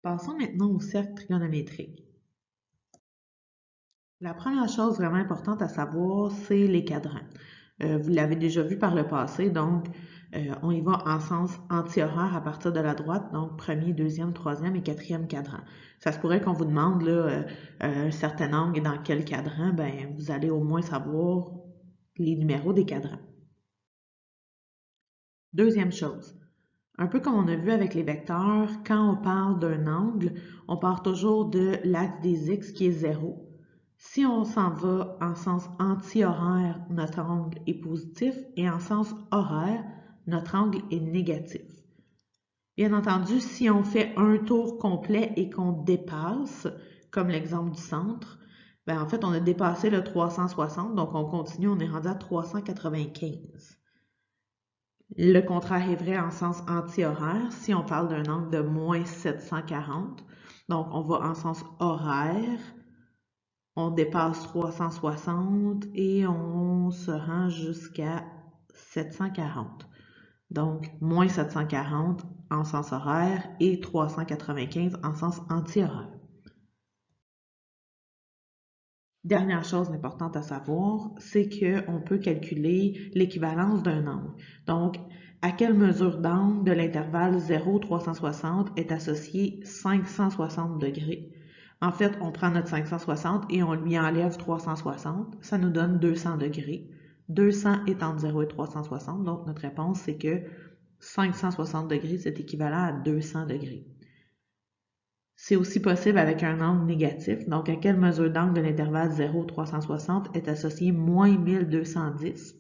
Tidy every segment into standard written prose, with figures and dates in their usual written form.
Passons maintenant au cercle trigonométrique. La première chose vraiment importante à savoir, c'est les cadrans. Vous l'avez déjà vu par le passé, donc on y va en sens anti-horaire à partir de la droite, donc premier, deuxième, troisième et quatrième cadran. Ça se pourrait qu'on vous demande là, un certain angle dans quel cadran, ben vous allez au moins savoir les numéros des cadrans. Deuxième chose, un peu comme on a vu avec les vecteurs, quand on parle d'un angle, on part toujours de l'axe des x qui est 0. Si on s'en va en sens anti-horaire, notre angle est positif et en sens horaire, notre angle est négatif. Bien entendu, si on fait un tour complet et qu'on dépasse, comme l'exemple du centre, ben en fait, on a dépassé le 360, donc on continue, on est rendu à 395. Le contraire est vrai en sens anti-horaire si on parle d'un angle de moins 740. Donc, on va en sens horaire, on dépasse 360 et on se rend jusqu'à 740. Donc, moins 740 en sens horaire et 395 en sens anti-horaire. Dernière chose importante à savoir, c'est qu'on peut calculer l'équivalence d'un angle. Donc, à quelle mesure d'angle de l'intervalle 0-360 est associé 560 degrés? En fait, on prend notre 560 et on lui enlève 360. Ça nous donne 200 degrés. 200 est entre 0 et 360, donc notre réponse, c'est que 560 degrés, c'est équivalent à 200 degrés. C'est aussi possible avec un angle négatif. Donc, à quelle mesure d'angle de l'intervalle 0-360 est associé moins 1210?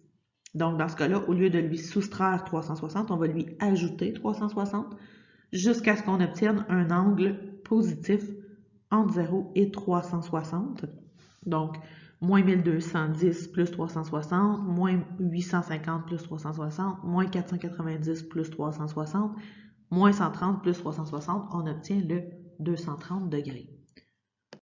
Donc, dans ce cas-là, au lieu de lui soustraire 360, on va lui ajouter 360 jusqu'à ce qu'on obtienne un angle positif entre 0 et 360. Donc, moins 1210 plus 360, moins 850 plus 360, moins 490 plus 360, moins 130 plus 360, on obtient le 230 degrés.